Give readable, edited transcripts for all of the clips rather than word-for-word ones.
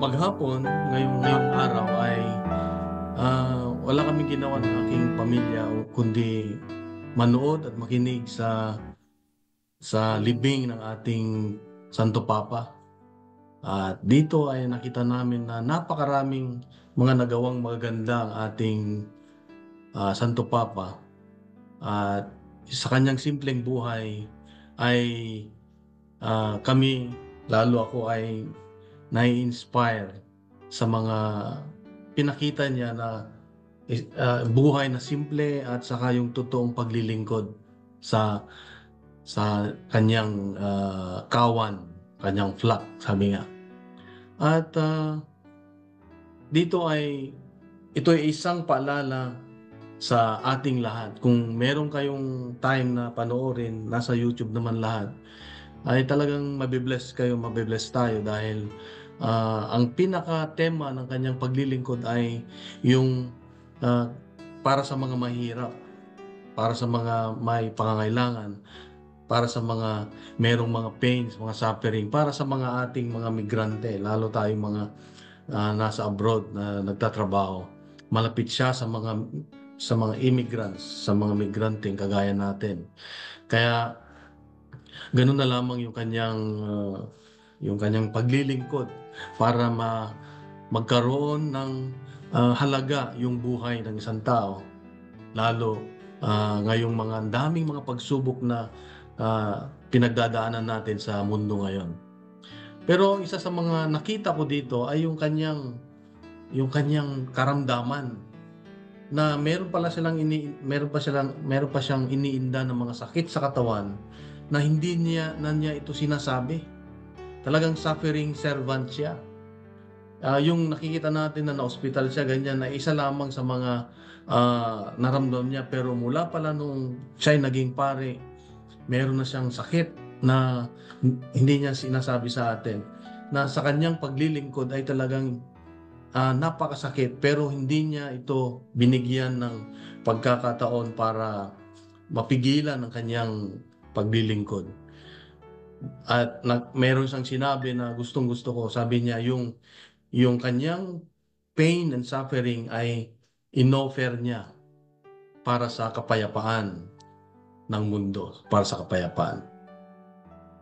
Maghapon, ngayong araw ay wala kaming ginawa ng aking pamilya kundi manood at makinig sa libing ng ating Santo Papa. At dito ay nakita namin na napakaraming mga nagawang magaganda ang ating Santo Papa. At sa kanyang simpleng buhay ay kami, lalo ako ay nai-inspire sa mga pinakita niya na buhay na simple at saka yung totoong paglilingkod sa kanyang kawan, kanyang flock, sabi nga. At ito ay isang paalala sa ating lahat. Kung meron kayong time na panoorin, nasa YouTube naman lahat, ay talagang mabibless kayo, mabibless tayo dahil ang pinaka-tema ng kanyang paglilingkod ay yung para sa mga mahirap, para sa mga may pangangailangan, para sa mga merong mga pains, mga suffering, para sa mga ating mga migrante, lalo tayong mga nasa abroad na nagtatrabaho. Malapit siya sa mga immigrants, sa mga migranteng kagaya natin. Kaya ganun na lamang yung kanyang paglilingkod para magkaroon ng halaga yung buhay ng isang tao, lalo ngayong mga daming mga pagsubok na pinagdadaanan natin sa mundo ngayon. Pero isa sa mga nakita ko dito ay yung kanyang karamdaman na meron pa siyang iniinda ng mga sakit sa katawan na hindi niya ito sinasabi. Talagang suffering servant siya. Yung nakikita natin na na-hospital siya, ganyan, na isa lamang sa mga naramdaman niya. Pero mula pala nung siya'y naging pare, meron na siyang sakit na hindi niya sinasabi sa atin. Na sa kanyang paglilingkod ay talagang napakasakit, pero hindi niya ito binigyan ng pagkakataon para mapigilan ang kanyang paglilingkod. At meron siyang sinabi na gustong-gusto ko. Sabi niya, yung kanyang pain and suffering ay inoffer niya para sa kapayapaan ng mundo, para sa kapayapaan.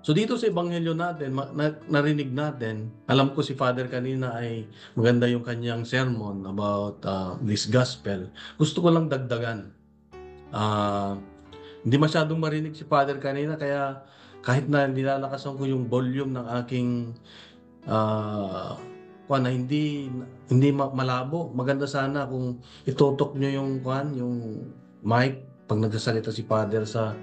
So dito sa Ebanghelyo natin, narinig natin, alam ko si Father kanina ay maganda yung kanyang sermon about this gospel. Gusto ko lang dagdagan. Hindi masyadong marinig si Father kanina, kaya kahit na nilalakasan ko yung volume ng aking na hindi malabo. Maganda sana kung itutok nyo yung mic pag nagsasalita si Father sa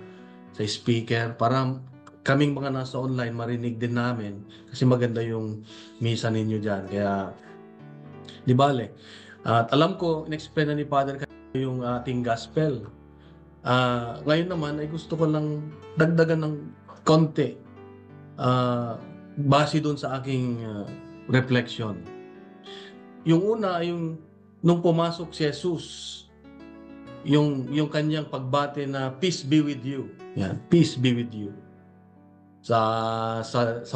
speaker para kaming mga nasa online marinig din namin kasi maganda yung misa ninyo diyan. Kaya di bale. At alam ko inexplain na ni Father yung ating gospel. Ngayon naman ay gusto ko lang dagdagan ng konti base doon sa aking reflection. Yung una ay nung pumasok si Jesus, yung kanyang pagbate na peace be with you. Yan, peace be with you. Sa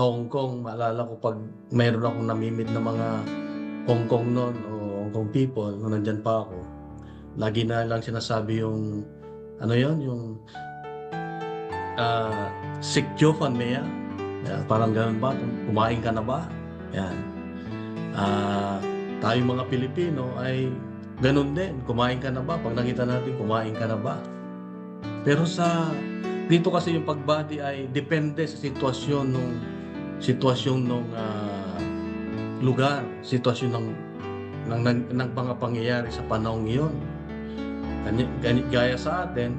Hong Kong, maalala ko pag mayroon akong namimit na mga Hong Kong noon o Hong Kong people nung nandyan pa ako, lagi na lang sinasabi yung yung Sik Fan Mea. Parang ganun ba? Kumain ka na ba? Yan. Tayong mga Pilipino ay ganun din. Kumain ka na ba? Pag nakita natin, kumain ka na ba? Pero dito kasi yung pagbati ay depende sa sitwasyon nung lugar, sitwasyon ng mga pangyayari sa panahong iyon. Gaya sa atin,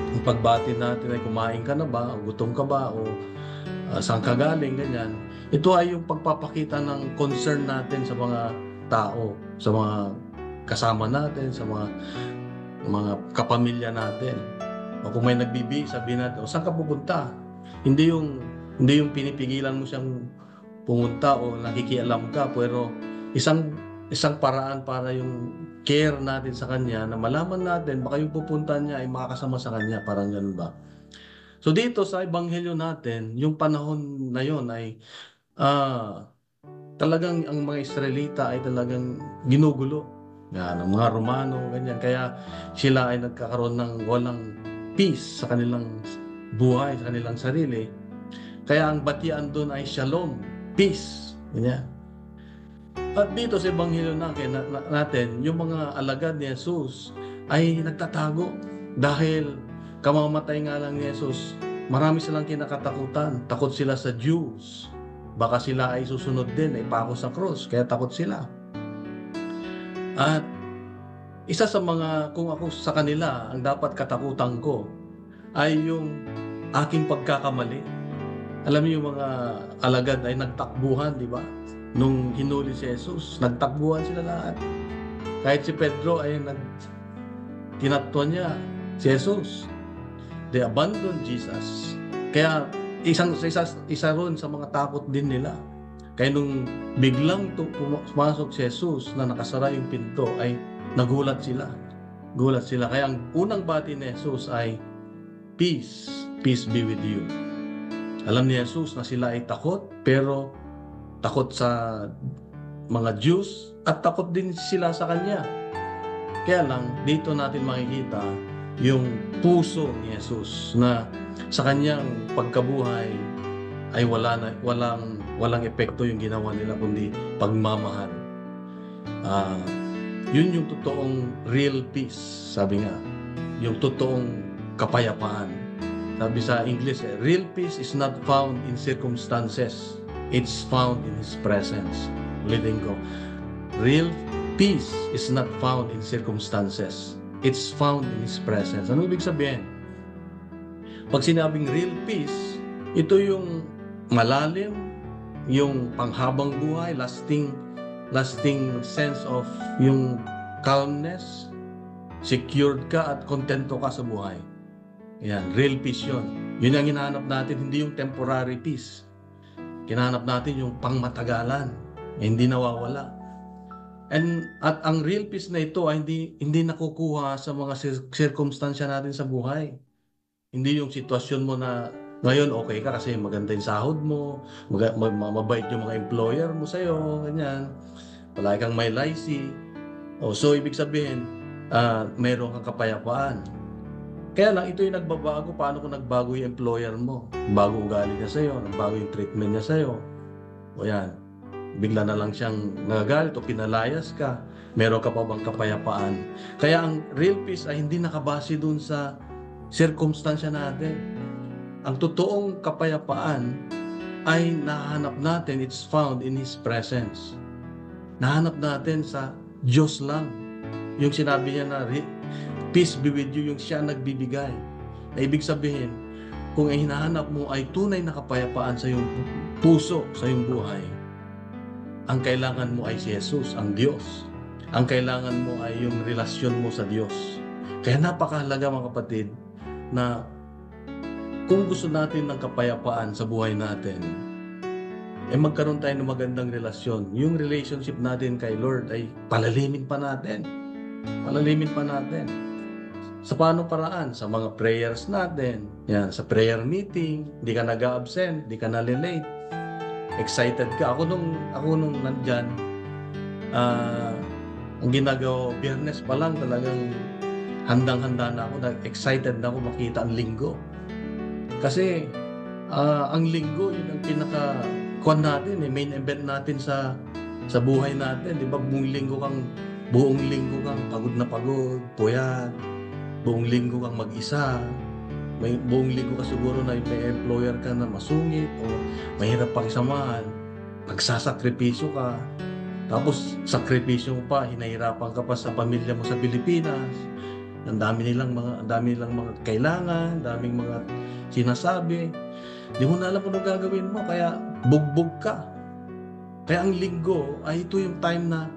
yung pagbati natin ay kumain ka na ba, o gutom ka ba, o saan ka galing, ganyan. Ito ay yung pagpapakita ng concern natin sa mga tao, sa mga kasama natin, sa mga kapamilya natin. O kung may nagbibi, sabihin natin, o saan ka pupunta? Hindi yung pinipigilan mo siyang pumunta o nakikialam ka, pero isang paraan para yung care natin sa kanya na malaman natin baka yung pupuntahan niya ay makakasama sa kanya, parang ganun ba. So dito sa Ebanghelyo natin, yung panahon na yon ay talagang ang mga Israelita ay talagang ginugulo. Yan, ang mga Romano, ganyan. Kaya sila ay nagkakaroon ng walang peace sa kanilang buhay, sa kanilang sarili. Kaya ang batian doon ay shalom, peace. Ganyan. At dito sa Ebanghelyo natin, yung mga alagad ni Jesus ay nagtatago dahil kamamatay nga lang ni Jesus, marami silang kinakatakutan. Takot sila sa Jews. Baka sila ay susunod din, ay pako sa cross, kaya takot sila. At isa sa mga, kung ako sa kanila, ang dapat katakutan ko ay yung aking pagkakamali. Alam niyo yung mga alagad ay nagtakbuhan, di ba? Nung hinuli si Jesus, nagtakbuhan sila lahat. Kahit si Pedro ay tinatuan niya si Jesus. They abandoned Jesus. Kaya isa ron sa mga takot din nila. Kaya nung biglang pumasok si Jesus na nakasara yung pinto, ay nagulat sila. Gulat sila. Kaya ang unang bati ni Jesus ay, peace, peace be with you. Alam ni Jesus na sila ay takot, pero takot sa mga Jews at takot din sila sa Kanya. Kaya lang, dito natin makikita yung puso ni Jesus na sa Kanyang pagkabuhay ay walang epekto yung ginawa nila, kundi pagmamahal. Yun yung totoong real peace, sabi nga. Yung totoong kapayapaan. Sabi sa English, real peace is not found in circumstances. It's found in His presence. Ulitin ko. Real peace is not found in circumstances. It's found in His presence. Ano ibig sabihin? Pag sinabing real peace, ito yung malalim, yung panghabang buhay, lasting sense of yung calmness, secured ka at kontento ka sa buhay. Yan, real peace yun. Yun ang hinahanap natin, hindi yung temporary peace. Hinahanap natin yung pangmatagalan, hindi nawawala. At ang real peace na ito ay hindi nakukuha sa mga circumstansya natin sa buhay. Hindi yung sitwasyon mo na ngayon okay ka kasi maganda yung sahod mo, mabait yung mga employer mo sa'yo, ganyan. Palagi kang may lycee. So ibig sabihin, mayroon kang kapayapaan. Kaya lang, ito yung nagbabago. Paano kung nagbago yung employer mo? Bago ugali niya sa'yo, nagbago yung treatment niya sa'yo. O yan, bigla na lang siyang nagagalit o pinalayas ka. Meron ka pa bang kapayapaan? Kaya ang real peace ay hindi nakabase dun sa circumstansya natin. Ang totoong kapayapaan ay nahanap natin, it's found in His presence. Nahanap natin sa Diyos lang. Yung sinabi niya na, peace be with you, yung siya nagbibigay. Na ibig sabihin, kung ang hinahanap mo ay tunay na kapayapaan sa iyong puso, sa iyong buhay, ang kailangan mo ay si Jesus, ang Diyos. Ang kailangan mo ay yung relasyon mo sa Diyos. Kaya napakahalaga mga kapatid, na kung gusto natin ng kapayapaan sa buhay natin, magkaroon tayo ng magandang relasyon. Yung relationship natin kay Lord ay palalimin pa natin. Palalimin pa natin. Sa paano paraan? Sa mga prayers natin. Yan, sa prayer meeting, di ka nag-absent, di ka nalilate. Excited ka. Ako nung nandyan, ang ginagawa, Biyernes pa lang talagang handang-handa na ako. Excited na ako makita ang linggo. Kasi ang linggo, yun ang pinaka-kuan natin, main event natin sa buhay natin. Di ba buong linggo kang pagod na pagod, puyat. Buong linggo kang mag-isa. Buong linggo ka siguro na may employer ka na masungit o mahirap pakisamahan. Nagsasakripisyo ka. Tapos sakripisyo mo pa, hinahirapan ka pa sa pamilya mo sa Pilipinas. Ang dami nilang mga kailangan, daming mga sinasabi. Di mo na alam kung ano gagawin mo, kaya bugbog ka. Kaya ang linggo ay ito yung time na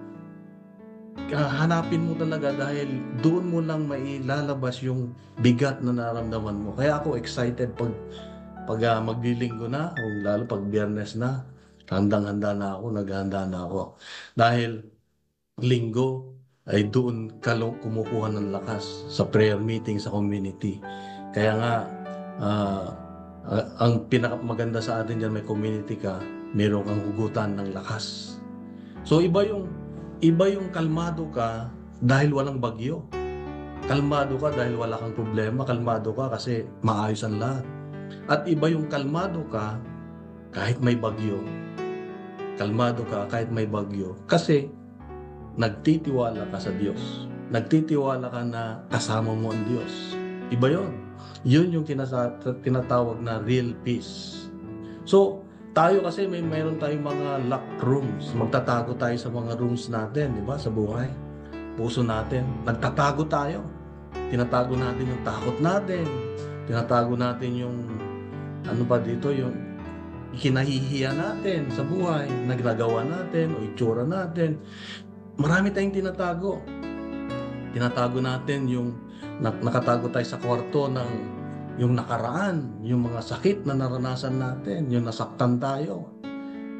hanapin mo talaga dahil doon mo lang mailalabas yung bigat na nararamdaman mo. Kaya ako excited pag maglilinggo na, o lalo pag Biyernes na, handang-handa na ako, naghahanda na ako. Dahil linggo ay doon kumukuha ng lakas sa prayer meeting sa community. Kaya nga, ang pinakamaganda sa atin dyan, may community ka, meron kang hugutan ng lakas. So iba yung kalmado ka dahil walang bagyo. Kalmado ka dahil wala kang problema, kalmado ka kasi maayos ang lahat. At iba yung kalmado ka kahit may bagyo. Kalmado ka kahit may bagyo kasi nagtitiwala ka sa Diyos. Nagtitiwala ka na kasama mo ang Diyos. Iba yun. Yun yung tinatawag na real peace. So, tayo kasi mayroon tayong mga locked rooms. Magtatago tayo sa mga rooms natin, di ba? Sa buhay. Puso natin. Nagtatago tayo. Tinatago natin yung takot natin. Tinatago natin yung yung kinahihiya natin sa buhay, nagnagawa natin o itsura natin. Marami tayong tinatago. Tinatago natin yung nakatago tayo sa kwarto ng yung nakaraan, yung mga sakit na naranasan natin, yung nasaktan tayo.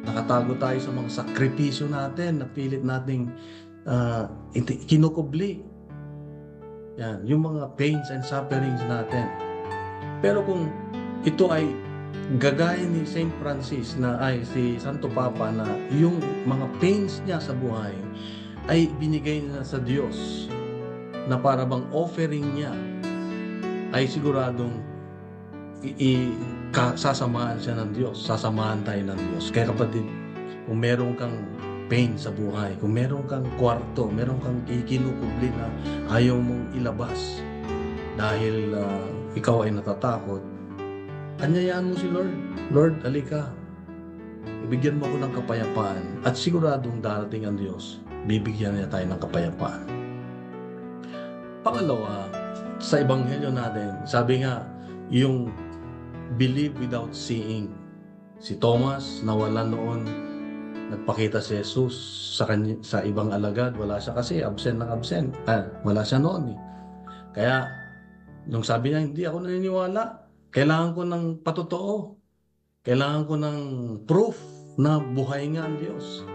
Nakatago tayo sa mga sakripisyo natin na pilit nating kinukubli. Yan, yung mga pains and sufferings natin. Pero kung ito ay gagaya ni Saint Francis si Santo Papa na yung mga pains niya sa buhay ay binigay niya sa Diyos na para bang offering niya, ay siguradong sasamahan siya ng Diyos, sasamahan tayo ng Diyos. Kaya kapatid, kung meron kang pain sa buhay, kung meron kang kwarto, meron kang ikinukubli na ayaw mong ilabas dahil ikaw ay natatakot, anyayaan mo si Lord. Lord, alika. Ibigyan mo ko ng kapayapaan at siguradong darating ang Diyos. Bibigyan niya tayo ng kapayapaan. Pangalawa, sa Ebanghelyo natin, sabi nga, yung believe without seeing. Si Thomas, nawala noon, nagpakita si Jesus sa ibang alagad. Wala siya kasi, absent. Wala siya noon. Kaya, nung sabi niya, hindi ako naniniwala. Kailangan ko ng patotoo. Kailangan ko ng proof na buhay nga ang Diyos.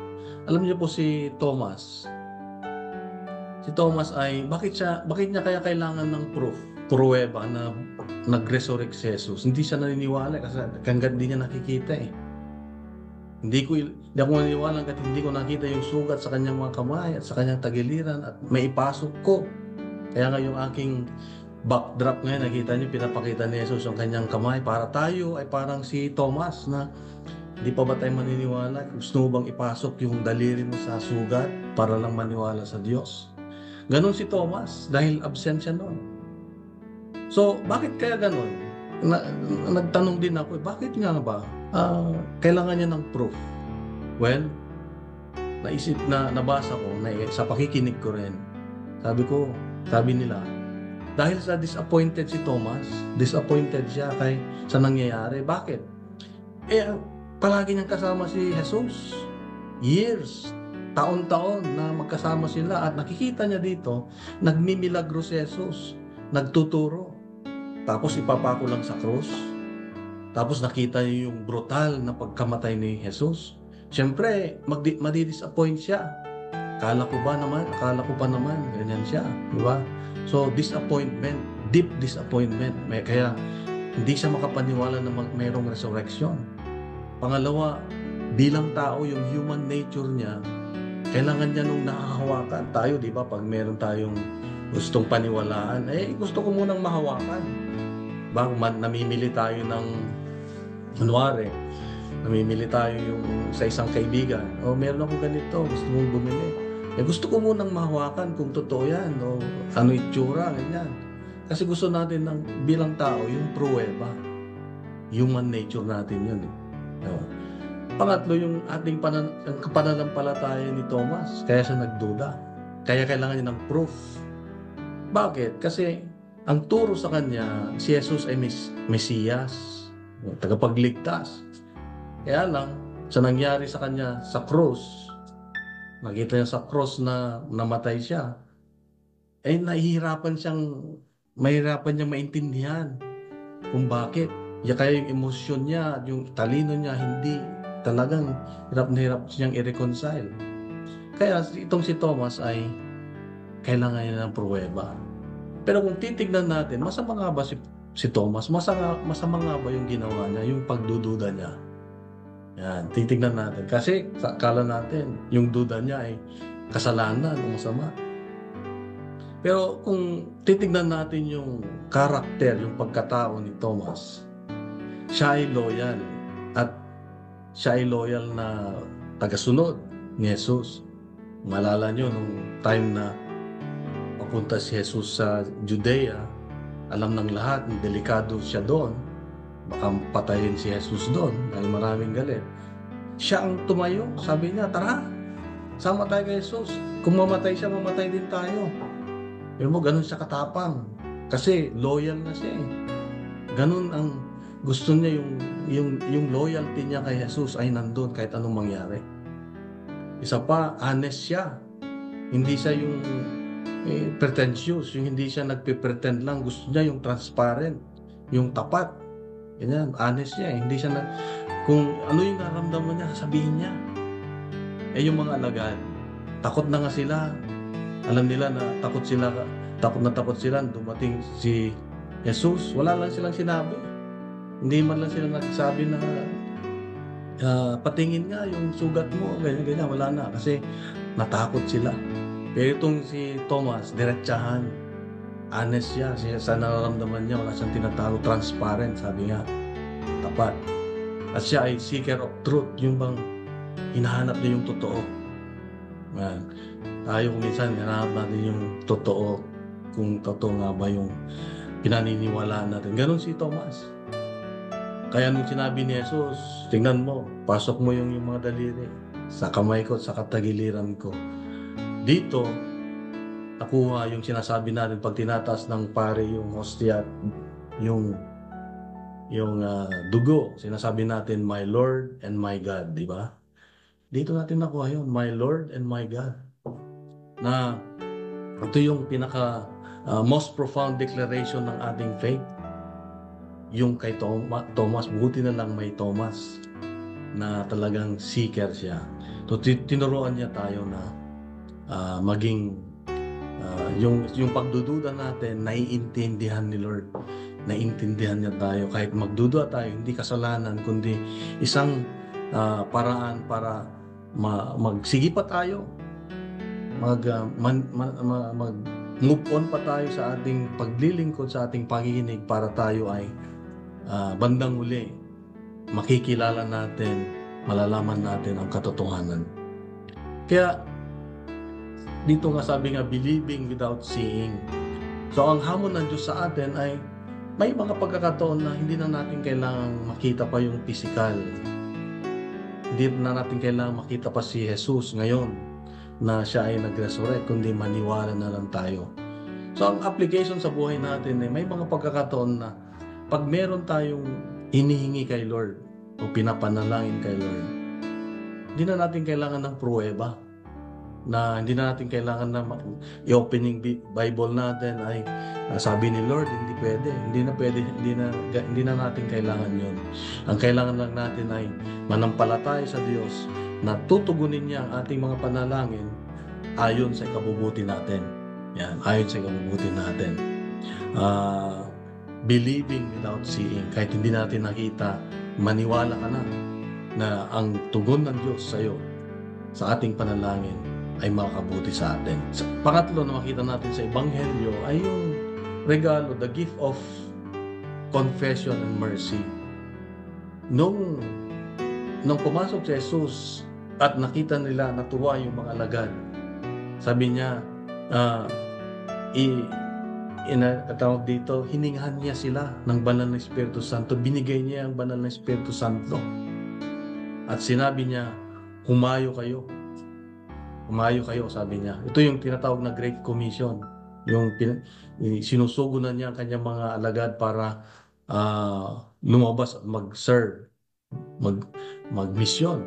Alam niyo po si Thomas. Si Thomas ay, bakit niya kaya kailangan ng proof? Pruweba na nag-resurrect si Jesus. Hindi siya naniniwala kasi hanggang di niya nakikita eh. Hindi ako naniniwala kasi hindi ko nakita yung sugat sa kanyang mga kamay at sa kanyang tagiliran at may ipasok ko. Kaya nga yung aking backdrop ngayon, nakita niyo, pinapakita ni Jesus yung kanyang kamay. Para tayo ay parang si Thomas na hindi pa ba tayo maniniwala? Gusto mo bang ipasok yung daliri mo sa sugat para lang maniwala sa Diyos? Ganon si Thomas dahil absent siya noon. So, bakit kaya ganon? Nagtanong din ako, bakit nga ba? Kailangan niya ng proof. Well, nabasa ko, sa pakikinig ko rin, sabi nila, dahil sa disappointed si Thomas, disappointed siya sa nangyayari. Bakit? Palagi niyang kasama si Jesus. Years, taon-taon na magkasama sila at nakikita niya dito, nagmimilagro si Jesus, nagtuturo. Tapos ipapako lang sa krus. Tapos nakita niya yung brutal na pagkamatay ni Jesus. Siyempre, madidisappoint siya. Akala ko pa naman, ganyan siya. Diba? So, disappointment, deep disappointment. Kaya, hindi siya makapaniwala na mayroong resurrection. Pangalawa, bilang tao, yung human nature niya, kailangan niya nung nakahawakan. Tayo, di ba, pag meron tayong gustong paniwalaan, gusto ko munang mahawakan. Namimili tayo ng, namimili tayo sa isang kaibigan. Meron ako ganito, gusto mong bumili. Gusto ko munang mahawakan kung totoo yan, o ano itsura, ganyan. Kasi gusto natin bilang tao, yung pruweba. Human nature natin yun. Pangatlo, yung ating pananampalataya ni Thomas, kaya siya nagduda. Kaya kailangan niya ng proof. Bakit? Kasi ang turo sa kanya, si Jesus ay Mesiyas, tagapagligtas. Kaya lang, sa nangyari sa kanya sa cross, nakita niya sa cross na namatay siya, mahirapan niyang maintindihan kung bakit. Kaya yung emosyon niya, yung talino niya, hindi talagang hirap na hirap siyang i-reconcile. Kaya itong si Thomas ay kailangan niya ng pruweba. Pero kung titignan natin, masama nga ba si Thomas? Masama nga ba yung ginawa niya, yung pagdududa niya? Yan, titignan natin. Kasi sa akala natin, yung duda niya ay kasalanan o masama. Pero kung titignan natin yung karakter, yung pagkatao ni Thomas, siya ay loyal at siya ay loyal na tagasunod ni Jesus. Malala nyo nung time na papunta si Jesus sa Judea, alam ng lahat, delikado siya doon. Baka patayin si Jesus doon dahil maraming galit. Siya ang tumayo. Sabi niya, tara, sama tayo kay Jesus. Kung mamatay siya, mamatay din tayo. Pero mo, ganun siya katapang. Kasi loyal na siya eh. Ganun ang gusto niya, yung loyalty niya kay Jesus ay nandun kahit anong mangyari. Isa pa, honest siya. Hindi siya yung pretentious, yung hindi siya nagpe-pretend lang. Gusto niya yung transparent, yung tapat. Ganyan, honest siya eh. Hindi siya kung ano yung nararamdaman niya, sabihin niya. Yung mga alagad, takot na nga sila. Alam nila na takot sila dumating si Jesus. Wala lang silang sinabi. Hindi man lang sila nagsabi na patingin nga yung sugat mo, ganyan, wala na. Kasi natakot sila. Pero itong si Thomas, diretsahan. Honest siya. Sa nararamdaman niya, wala siyang tinatago. Transparent, sabi nga. Tapat. At siya ay seeker of truth. Yung bang hinahanap niya yung totoo. Man. Tayo kung minsan, hinahanap natin yung totoo. Kung totoo nga ba yung pinaniniwalaan natin. Ganon si Thomas. Kaya nung sinabi ni Jesus, tingnan mo, pasok mo yung mga daliri sa kamay ko, sa katagiliran ko. Dito, nakuha yung sinasabi natin pag tinataas ng pare yung hostia, yung dugo, sinasabi natin, my Lord and my God, di ba? Dito natin nakuha yun, my Lord and my God. Na ito yung pinaka most profound declaration ng ating faith. Yung kay Thomas, buti na lang may Thomas na talagang seeker siya. So, tinuruan niya tayo na maging yung pagdududa natin, naiintindihan ni Lord. Naiintindihan niya tayo. Kahit magdududa tayo, hindi kasalanan, kundi isang paraan para magsigi pa tayo. Mag-move on pa tayo sa ating paglilingkod, sa ating pakikinig para tayo ay bandang huli, makikilala natin, malalaman natin ang katotohanan. Kaya, dito nga sabi nga, believing without seeing. So, ang hamon ng Diyos sa atin ay may mga pagkakataon na hindi na natin kailangang makita pa yung physical. Hindi na natin kailangang makita pa si Jesus ngayon na siya ay nag-resurrect, kundi maniwala na lang tayo. So, ang application sa buhay natin ay may mga pagkakataon na pag meron tayong hinihingi kay Lord o pinapanalangin kay Lord, hindi na natin kailangan ng pruweba. Na hindi na natin kailangan na i-opening Bible natin ay sabi ni Lord, hindi pwede. Hindi na natin kailangan yun. Ang kailangan lang natin ay manampalataya sa Diyos na tutugunin niya ang ating mga panalangin ayon sa ikabubuti natin. Yan, ayon sa ikabubuti natin. Believing without seeing. Kahit hindi natin nakita, maniwala ka na ang tugon ng Diyos sa iyo, sa ating panalangin, ay makabuti sa atin. Pangatlo na makita natin sa Ebanghelyo ay yung regalo, the gift of confession and mercy. Nung pumasok si Jesus at nakita nila, natuwa yung mga alagad, sabi niya, katawag dito, hiningahan niya sila ng banal na Espiritu Santo. Binigay niya ang banal na Espiritu Santo. At sinabi niya, humayo kayo. Humayo kayo, sabi niya. Ito yung tinatawag na Great Commission. Yung sinusugo na niya ang kanyang mga alagad para lumabas at mag-serve, mag-mission.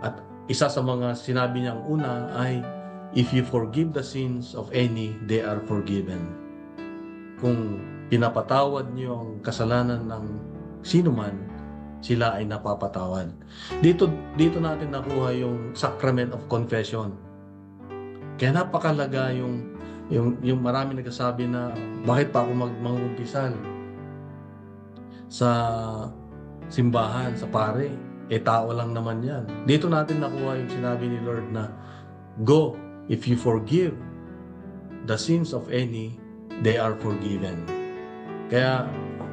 At isa sa mga sinabi niyang una ay, if you forgive the sins of any, they are forgiven. Kung pinapatawad niyo ang kasalanan ng sino man, sila ay napapatawad. Dito natin nakuha yung sacrament of confession. Kaya napakalaga yung marami nagsasabi na bakit pa ako mangumpisal sa simbahan, sa pare. tao lang naman yan. Dito natin nakuha yung sinabi ni Lord na, go, if you forgive the sins of any, they are forgiven. Kaya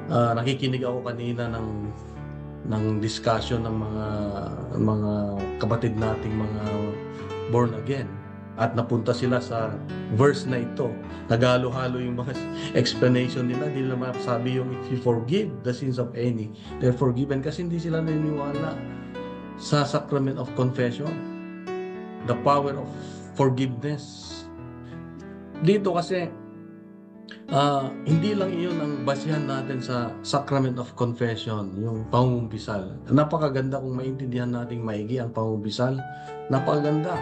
nakikinig ako kanina ng discussion ng mga kapatid nating mga born again, at napunta sila sa verse na ito. Nagalo-halo yung mga explanation nila. Hindi nila masabi yung if you forgive the sins of any, they're forgiven, kasi hindi sila naniniwala sa sacrament of confession, the power of forgiveness. Dito kasi hindi lang iyon ang basihan natin sa sacrament of confession, yung pangungumpisal. Napakaganda kung maintindihan nating maigi ang pangungumpisal. Napakaganda.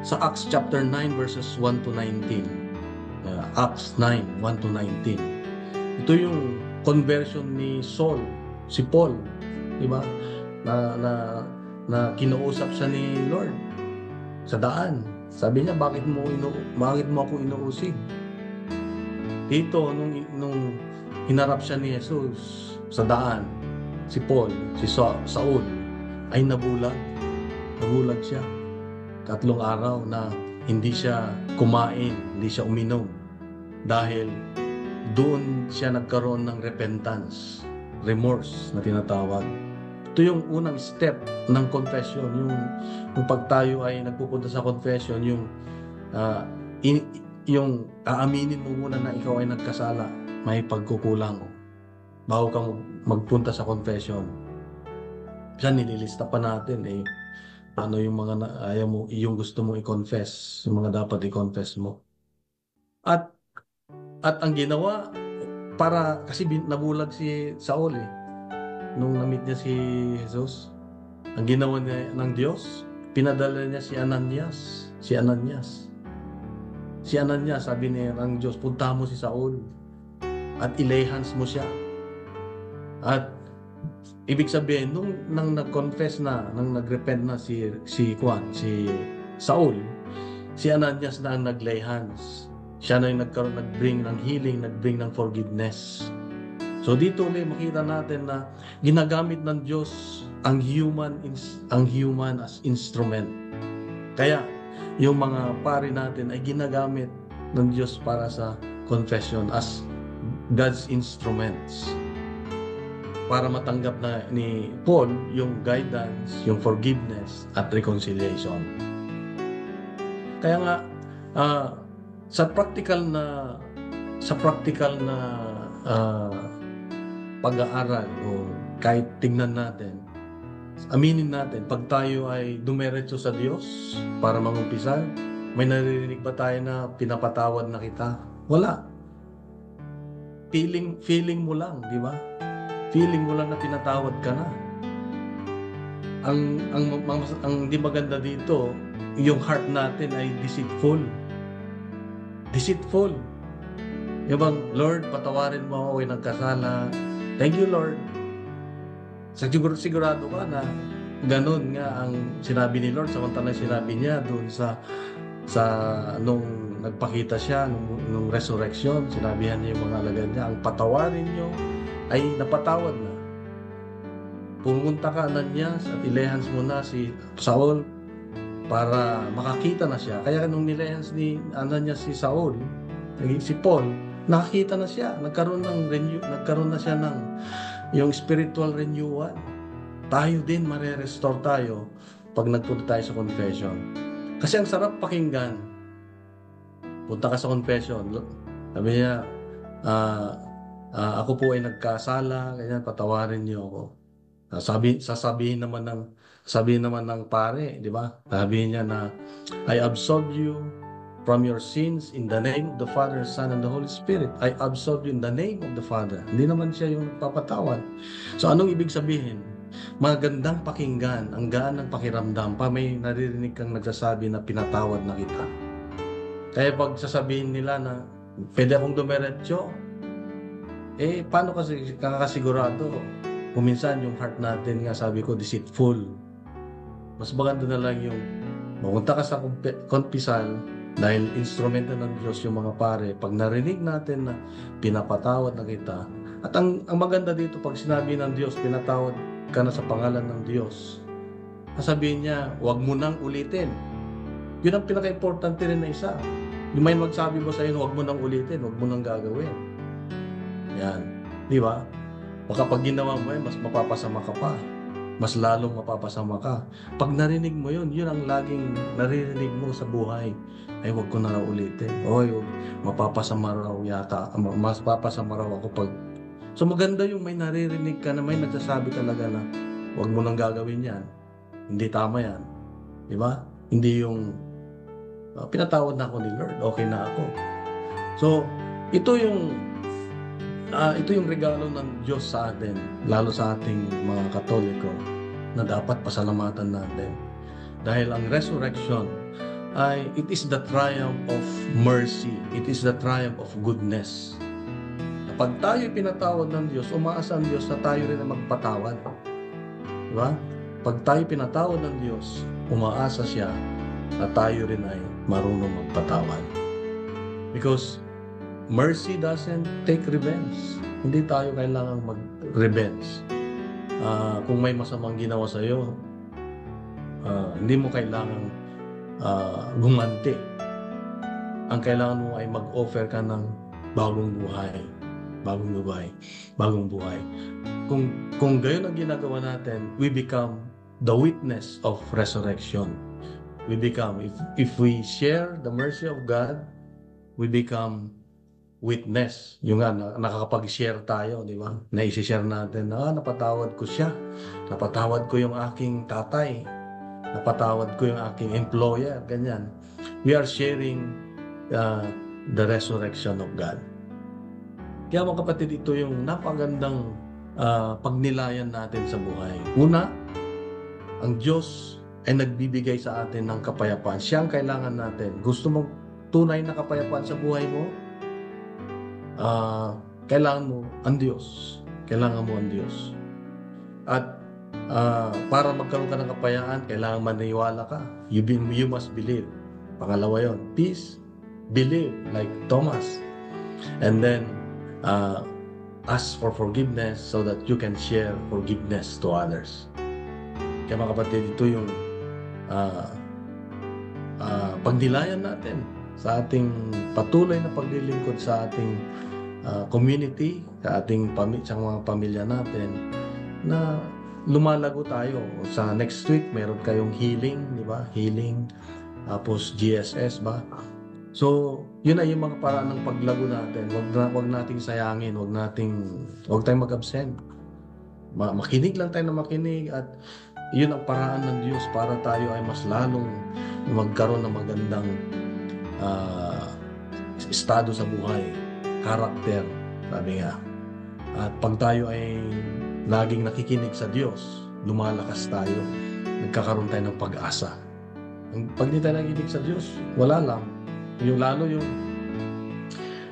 Sa Acts chapter 9 verses 1 to 19. Acts 9, 1 to 19. Ito yung conversion ni Saul, si Paul, di ba? Na kinausap siya ni Lord sa daan. Sabi niya, bakit mo ako inuusig? Dito, nung hinarap siya ni Jesus sa daan, si Paul, si Saul, ay nabulag. Nabulag siya. 3 araw na hindi siya kumain, hindi siya uminom. Dahil doon siya nagkaroon ng repentance, remorse na tinatawag. Ito yung unang step ng confession, yung pag tayo ay nagpupunta sa confession, yung aaminin mo muna na ikaw ay nagkasala, may pagkukulang, bago ka magpunta sa confession. Kasi nililista pa natin ano yung mga ayaw mo, yung gusto mong i-confess, yung mga dapat i-confess mo. At ang ginawa, para kasi nabulag si Saul nung na-meet niya si Jesus, ang ginawa niya ng Diyos, pinadala niya si Ananias. Si Ananias, sabi niya ng Diyos, punta mo si Saul at i-lay hands mo siya. At ibig sabihin, nang nag-confess na, nang nag-repent na si Saul, si Ananias na ang nag-lay hands. Siya na yung nag-bring ng healing, nag-bring ng forgiveness. So dito ulit makita natin na ginagamit ng Diyos ang human as instrument. Kaya yung mga pari natin ay ginagamit ng Diyos para sa confession as God's instruments, para matanggap na ni Paul yung guidance, yung forgiveness at reconciliation. Kaya nga sa practical na pag-aaral, o kahit tingnan natin, aminin natin, pag tayo ay dumiretso sa Diyos para mangumpisal, may naririnig ba tayo na pinapatawad na kita? Wala. Feeling mo lang, di ba? Feeling mo lang na pinatawad ka na. Ang di maganda dito, yung heart natin ay deceitful. Yung bang, Lord, patawarin mo ako, ay nagkasala. Thank you, Lord. Sigurado ka na ganun nga ang sinabi ni Lord, samantalang sinabi niya doon sa nung nagpakita siya nung resurrection, sinabihan niya yung mga alagad niya, ang patawarin niyo ay napatawad na. Pumunta ka, Ananias, at ilehans mo na si Saul para makakita na siya. Kaya nung nilehans ni Ananias si Saul, si Paul, nakakita na siya, nagkaroon na siya ng yung spiritual renewal. Tayo din, mare-restore tayo pag nagpunta tayo sa confession. Kasi ang sarap pakinggan. Punta ka sa confession, sabi niya, ako po ay nagkasala, ganyan, patawarin niyo ako. Sasabihin naman ng pare, di ba? Sabihin niya na, I absolve you from your sins in the name of the Father, Son, and the Holy Spirit. I absolve you in the name of the Father. Hindi naman siya yung nagpapatawad. So anong ibig sabihin? Magandang pakinggan, ang gaan ng pakiramdam pa may naririnig kang nagsasabi na pinatawad na kita. Kaya pag sasabihin nila na pwede akong dumiretso, paano kasi kakasigurado? Kung minsan yung heart natin nga, sabi ko, deceitful. Mas maganda na lang yung mapunta ka sa confession, dahil instrumento ng Diyos yung mga pare. Pag narinig natin na pinapatawad na kita, at ang maganda dito, pag sinabi ng Diyos, pinatawad ka na sa pangalan ng Diyos, sasabihin niya, huwag mo nang ulitin. Yun ang pinaka-importante rin na isa. Yung may magsabi mo sa iyo, huwag mo nang ulitin, huwag mo nang gagawin. Yan. Di ba? Baka pag ginawa mo yan, mas mapapasama ka pa. Mas lalong mapapasama ka. Pag narinig mo yun, yun ang laging naririnig mo sa buhay. Ay, huwag ko na raw ulitin. Oy, mapapasama raw yata. Mas papasama raw ako pag... So maganda yung may naririnig ka na may nagsasabi talaga na huwag mo nang gagawin yan. Hindi tama yan. Di ba? Hindi yung pinatawad na ako ni Lord. Okay na ako. So, ito yung regalo ng Diyos sa atin, lalo sa ating mga Katoliko, na dapat pasalamatan natin. Dahil ang resurrection ay, it is the triumph of mercy. It is the triumph of goodness. Pag tayo pinatawad ng Diyos, umaasa ang Diyos na tayo rin na magpatawad. Diba? Pag tayo pinatawad ng Diyos, umaasa siya na tayo rin ay marunong magpatawad. Because mercy doesn't take revenge. Hindi tayo kailangang mag-revenge. Kung may masamang ginawa sa iyo, hindi mo kailangang gumanti. Ang kailangan mo ay mag-offer ka ng bagong buhay. Bagong buhay. Kung gayon ang ginagawa natin, we become the witness of resurrection. We become, if we share the mercy of God, we become witness. Yung nga, nakakapag-share tayo, di ba? Na isi-share natin, napatawad ko siya. Napatawad ko yung aking tatay. Napatawad ko yung aking employer. Ganyan. We are sharing the resurrection of God. Kaya mga kapatid, ito yung napagandang pagnilayan natin sa buhay. Una, ang Diyos ay nagbibigay sa atin ng kapayapaan. Siya ang kailangan natin. Gusto mong tunay na kapayapaan sa buhay mo? Kailangan mo ang Diyos. Kailangan mo ang Diyos. At para magkaroon ka ng kapayaan, kailangan maniwala ka. You must believe. Pangalawa yon, peace, believe, like Thomas. And then, ask for forgiveness so that you can share forgiveness to others. Kaya mga kapatid, ito yung pagnilayan natin sa ating patuloy na paglilingkod sa ating community, sa ating sa mga pamilya natin, na lumalago tayo. Sa next week, meron kayong healing, di ba? Healing, tapos GSS ba? So, yun ay yung mga paraan ng paglago natin. Wag nating sayangin, wag tayong mag-absent. Makinig lang tayo na makinig, at yun ang paraan ng Diyos para tayo ay mas lalong magkaroon ng magandang estado sa buhay, karakter, sabi nga. At pag tayo ay laging nakikinig sa Diyos, lumalakas tayo, nagkakaroon tayo ng pag-asa. Pag di tayo nakikinig sa Diyos, wala lang. Lalo yung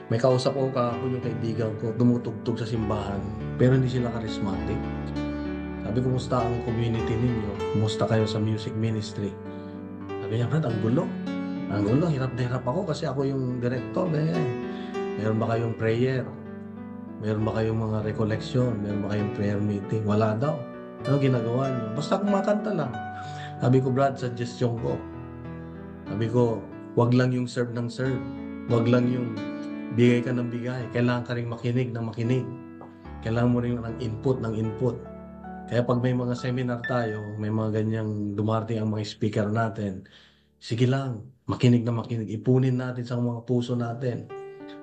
may kausap ko kahapon, yung kaibigan ko, tumutugtog sa simbahan, pero hindi sila charismatic. Sabi ko, kumusta ang community ninyo? Kumusta kayo sa music ministry? Sabi niya, Brad, ang gulo, hirap na hirap ako kasi ako yung director. Meron ba kayong prayer? Meron ba kayong mga recollection? Meron ba kayong prayer meeting? Wala daw. Ano ginagawa niyo? Basta kumakanta lang. Sabi ko, Brad, suggestion ko. Sabi ko, wag lang yung serve ng serve. Wag lang yung bigay ka ng bigay. Kailangan ka rin makinig ng makinig. Kailangan mo rin ng input ng input. Kaya pag may mga seminar tayo, may mga ganyang dumarating ang mga speaker natin, sige lang, makinig na makinig. Ipunin natin sa mga puso natin.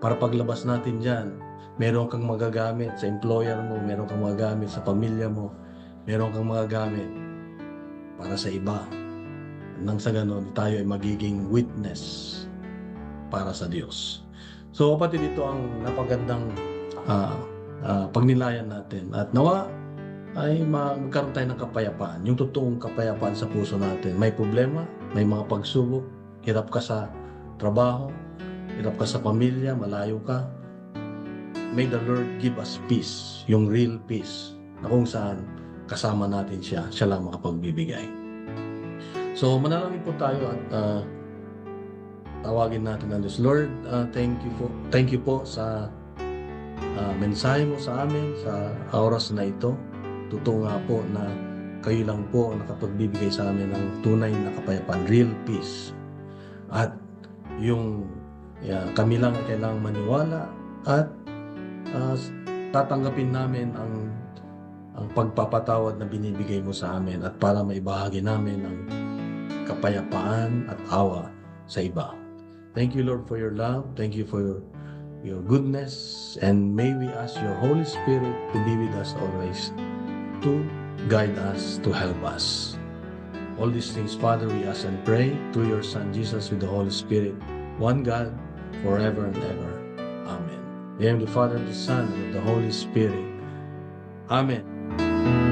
Para paglabas natin dyan, meron kang magagamit sa employer mo, meron kang magagamit sa pamilya mo, meron kang magagamit para sa iba. Nang sa ganon, tayo ay magiging witness para sa Diyos. So kapatid, ito ang napagandang pagnilayan natin. At nawa ay magkaroon tayo ng kapayapaan. Yung totoong kapayapaan sa puso natin. May problema, may mga pagsubok, hirap ka sa trabaho, hirap ka sa pamilya, malayo ka. May the Lord give us peace, yung real peace, na kung saan kasama natin siya, siya lang makapagbibigay. So manalangin po tayo at tawagin natin ang Diyos. Lord, thank you po sa mensahe mo sa amin sa oras na ito. totoo nga po na kayo lang po nakapagbibigay sa amin ng tunay na kapayapaan, real peace. At yung kami lang ay kailangang maniwala at tatanggapin namin ang pagpapatawad na binibigay mo sa amin at para maibahagi namin ang kapayapaan at awa sa iba. Thank you, Lord, for your love. Thank you for your goodness. And may we ask your Holy Spirit to be with us always, to guide us, to help us. All these things, Father, we ask and pray through your Son, Jesus, with the Holy Spirit, one God, forever and ever. Amen. In the name of the Father, and the Son, and of the Holy Spirit. Amen.